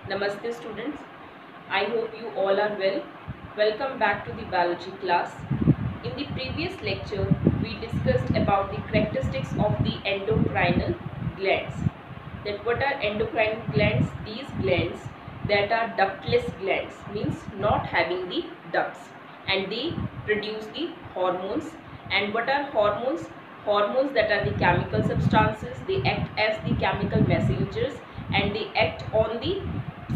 Namaste students, I hope you all are well. Welcome back to the biology class. In the previous lecture, we discussed about the characteristics of the endocrinal glands. That what are endocrine glands? These glands that are ductless glands, means not having the ducts, and they produce the hormones. And what are hormones? Hormones that are the chemical substances. They act as the chemical messengers and they act on the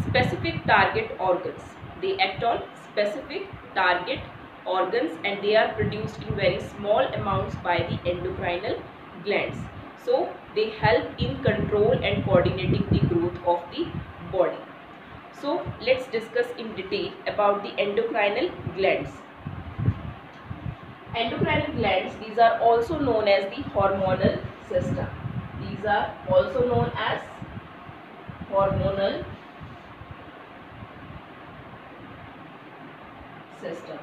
specific target organs. They act on specific target organs and they are produced in very small amounts by the endocrinal glands. So they help in control and coordinating the growth of the body. So let's discuss in detail about the endocrinal glands. Endocrinal glands, these are also known as the hormonal system. These are also known as hormonal system.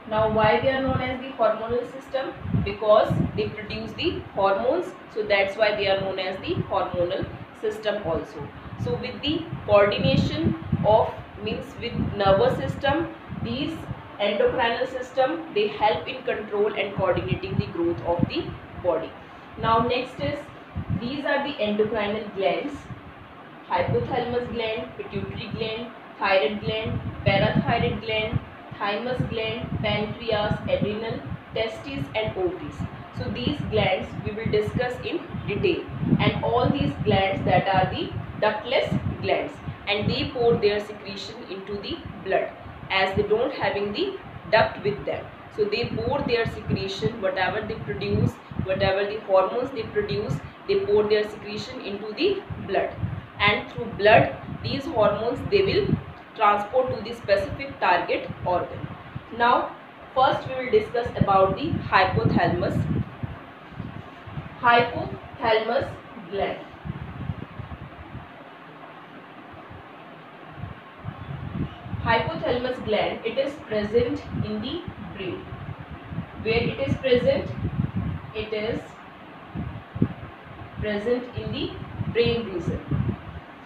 Now why they are known as the hormonal system? Because they produce the hormones, so that's why they are known as the hormonal system also. So with the coordination of, means with nervous system, these endocrinal system, they help in control and coordinating the growth of the body. Now next is, these are the endocrinal glands: hypothalamus gland, pituitary gland, thyroid gland, parathyroid gland, thymus gland, pancreas, adrenal, testes and ovaries. So these glands we will discuss in detail, and all these glands that are the ductless glands, and they pour their secretion into the blood as they don't having the duct with them. So they pour their secretion, whatever they produce, whatever the hormones they produce, they pour their secretion into the blood, and through blood these hormones they will transport to the specific target organ. Now first we will discuss about the hypothalamus gland. Hypothalamus gland, it is present in the brain. Where it is present? It is present in the brain region.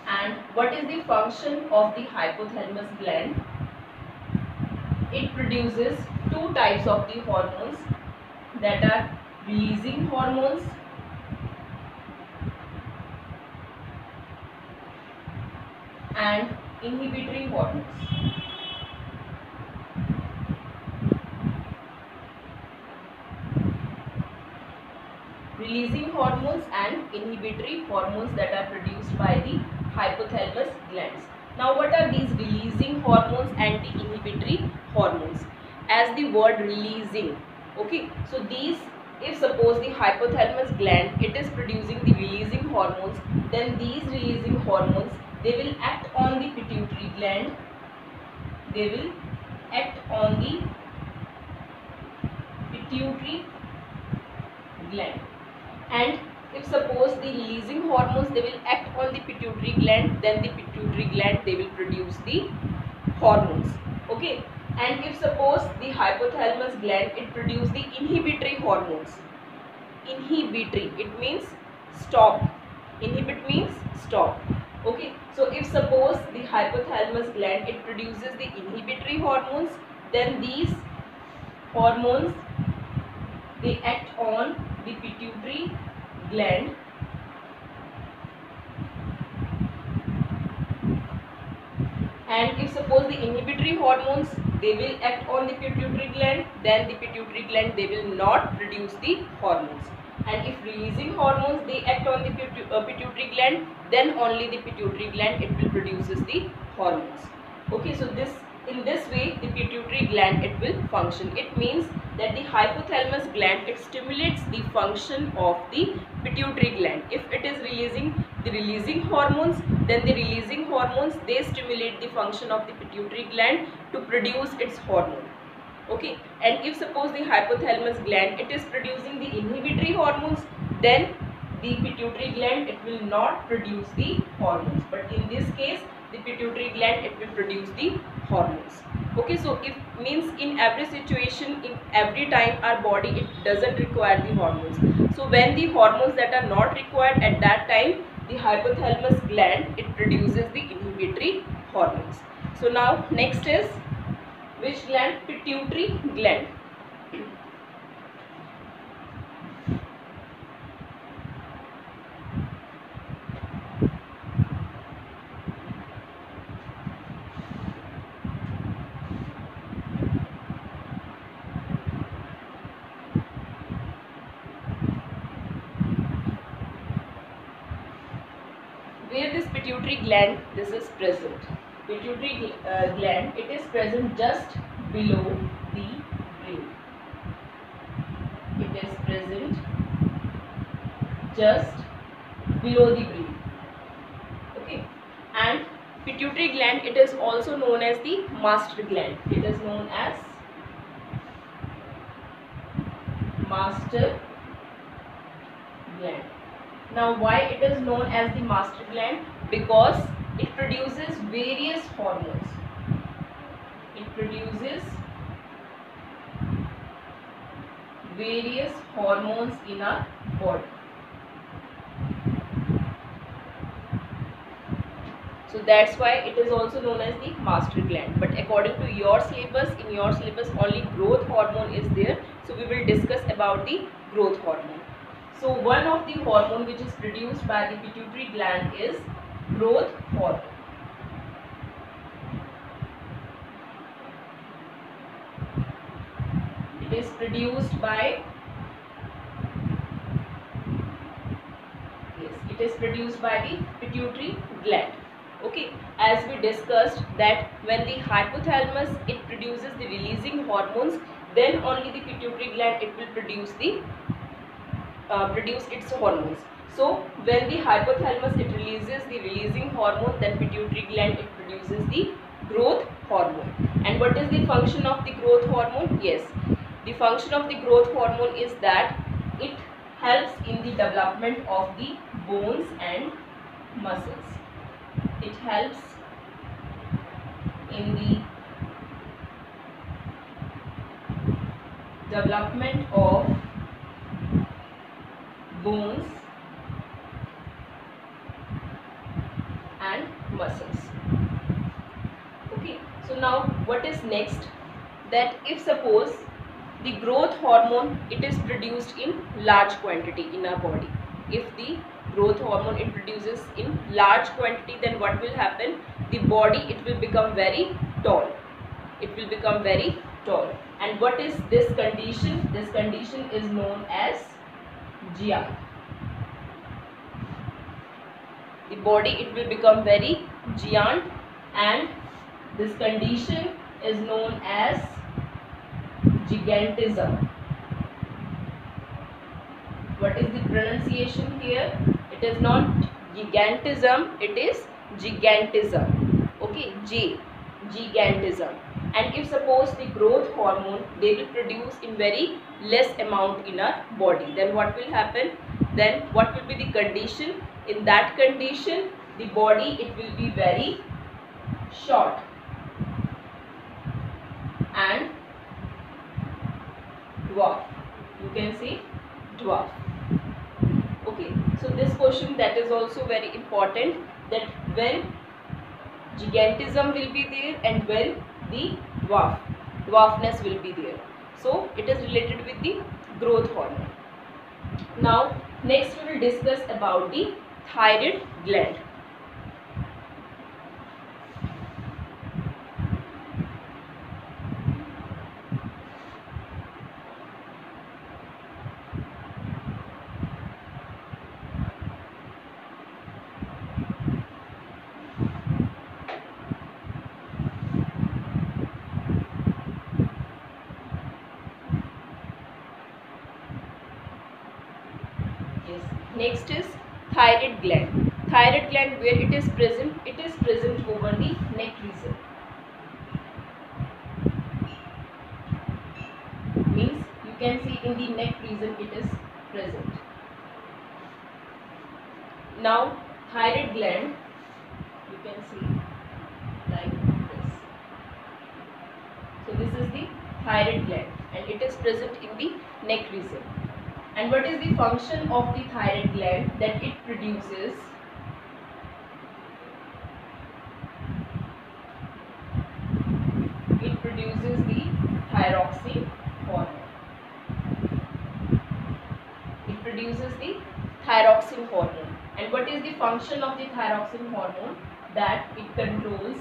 And what is the function of the hypothalamus gland? It produces two types of the hormones, that are releasing hormones and inhibitory hormones. Releasing hormones and inhibitory hormones that are produced by the hypothalamus glands. Now what are these releasing hormones and the inhibitory hormones? As the word releasing, okay, so these, if suppose the hypothalamus gland, it is producing the releasing hormones, then these releasing hormones, they will act on the pituitary gland, they will act on the pituitary gland. And if suppose the releasing hormones they will act on the pituitary gland, then the pituitary gland they will produce the hormones, okay. And if suppose the hypothalamus gland, it produce the inhibitory hormones. Inhibitory, it means stop. Inhibit means stop, okay. So if suppose the hypothalamus gland, it produces the inhibitory hormones, then these hormones they act on the pituitary gland, and if suppose the inhibitory hormones they will act on the pituitary gland, then the pituitary gland they will not produce the hormones. And if releasing hormones they act on the pituitary gland, then only the pituitary gland it will produces the hormones, okay. So this, in this way the pituitary gland it will function. It means that the hypothalamus gland, it stimulates the function of the pituitary gland. If it is releasing the releasing hormones, then the releasing hormones they stimulate the function of the pituitary gland to produce its hormone, okay. And if suppose the hypothalamus gland, it is producing the inhibitory hormones, then the pituitary gland it will not produce the hormones, but in this case the pituitary gland it will produce the hormones, okay. So if means in every situation, in every time our body it doesn't require the hormones. So when the hormones that are not required, at that time the hypothalamus gland, it produces the inhibitory hormones. So now next is which gland? Pituitary gland. Where this pituitary gland, this is present. Pituitary gland, it is present just below the brain. It is present just below the brain. Okay. And pituitary gland, it is also known as the master gland. It is known as master gland. Now why it is known as the master gland? Because it produces various hormones. It produces various hormones in our body. So that's why it is also known as the master gland. But according to your syllabus, in your syllabus only growth hormone is there. So we will discuss about the growth hormone. So one of the hormone which is produced by the pituitary gland is growth hormone. It is produced by the pituitary gland. Okay, as we discussed that when the hypothalamus it produces the releasing hormones, then only the pituitary gland it will produce its hormones. So when the hypothalamus it releases the releasing hormone, then pituitary gland it produces the growth hormone. And what is the function of the growth hormone? Yes, the function of the growth hormone is that it helps in the development of the bones and muscles. It helps in the development of bones and muscles. Okay, so now what is next? That if suppose the growth hormone it is produced in large quantity in our body, if the growth hormone it produces in large quantity, then what will happen? The body it will become very tall. It will become very tall. And what is this condition? This condition is known as giant. The body it will become very giant, and this condition is known as gigantism. What is the pronunciation here? It is not gigantism, it is gigantism. Okay, gigantism. And if suppose the growth hormone they will produce in very less amount in our body, then what will happen? Then what will be the condition? In that condition the body it will be very short and dwarf. You can see dwarf. Okay, so this question that is also very important, that when gigantism will be there and when the dwarfness will be there. So it is related with the growth hormone. Now next we will discuss about the thyroid gland. Next is thyroid gland. Thyroid gland, where it is present? It is present over the neck region. Means you can see in the neck region it is present. Now thyroid gland you can see like this. So this is the thyroid gland and it is present in the neck region. And what is the function of the thyroid gland? That it produces produces the thyroxine hormone. It produces the thyroxine hormone. And what is the function of the thyroxine hormone? That it controls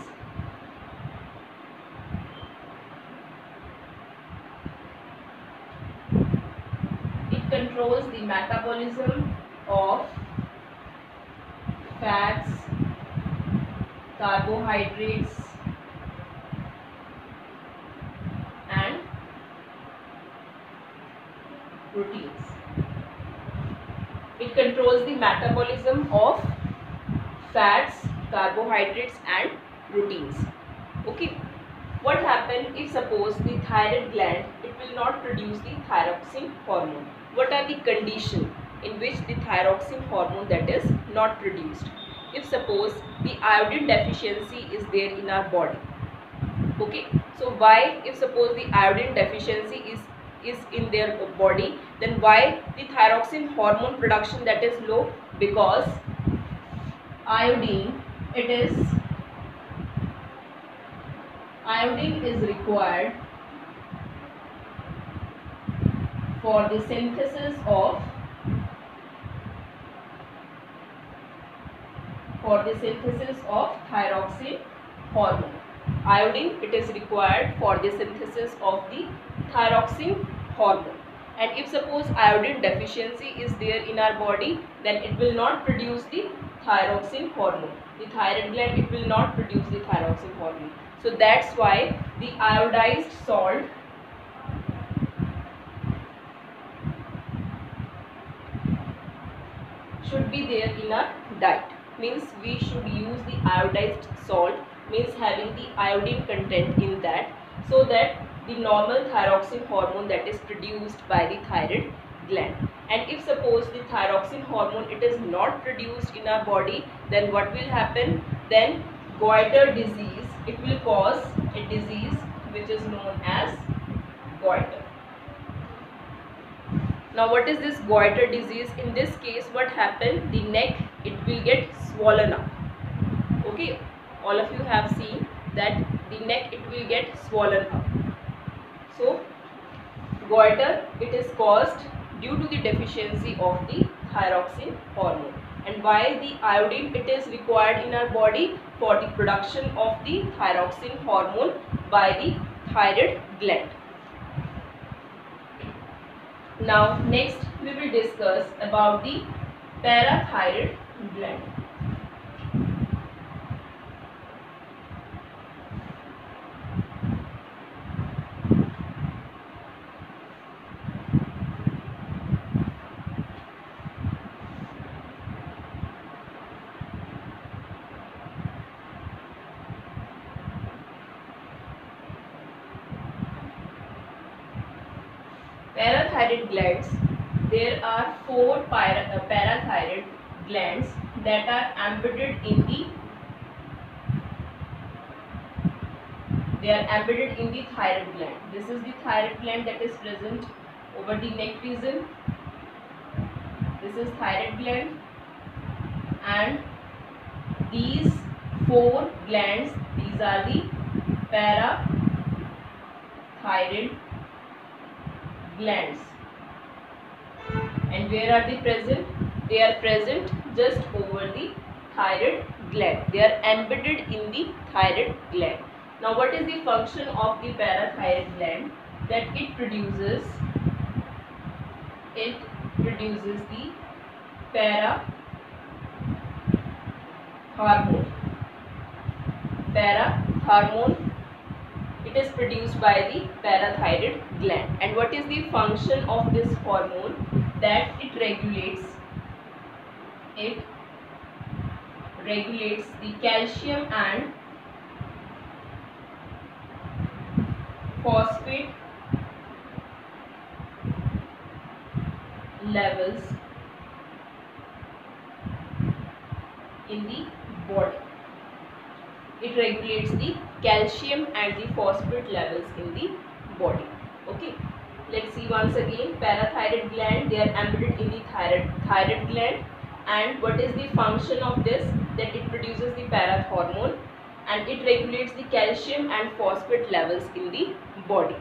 the metabolism of fats, carbohydrates and proteins. It controls the metabolism of fats, carbohydrates and proteins. Okay. What happens if suppose the thyroid gland, it will not produce the thyroxine hormone? What are the conditions in which the thyroxine hormone that is not produced? If suppose the iodine deficiency is there in our body. Okay. So why, if suppose the iodine deficiency is in their body, then why the thyroxine hormone production that is low? Because iodine is required for the synthesis of thyroxine hormone. Iodine, it is required for the synthesis of the thyroxine hormone. And if suppose iodine deficiency is there in our body, then it will not produce the thyroxine hormone. The thyroid gland, it will not produce the thyroxine hormone. So that's why the iodized salt should be there in our diet. Means we should use the iodized salt, means having the iodine content in that, so that the normal thyroxine hormone that is produced by the thyroid gland. And if suppose the thyroxine hormone, it is not produced in our body, then what will happen? Then goiter disease, it will cause a disease which is known as goiter. Now what is this goiter disease? In this case, what happened? The neck, it will get swollen up. Okay, all of you have seen that the neck, it will get swollen up. So goiter, it is caused due to the deficiency of the thyroxine hormone. And why the iodine, it is required in our body? For the production of the thyroxine hormone by the thyroid gland. Now next we will discuss about the parathyroid gland. Parathyroid glands, there are 4 parathyroid glands that are embedded in the thyroid gland. This is the thyroid gland that is present over the neck region. This is thyroid gland, and these 4 glands, these are the parathyroid glands. And where are they present? They are present just over the thyroid gland. They are embedded in the thyroid gland. Now what is the function of the parathyroid gland? That it produces the parahormone. It is produced by the parathyroid gland. And what is the function of this hormone? That it regulates the calcium and phosphate levels in the body. It regulates the calcium and the phosphate levels in the body. Okay, let's see once again. Parathyroid gland, they are embedded in the thyroid gland. And what is the function of this? That it produces the parathormone. and it regulates the calcium and phosphate levels in the body.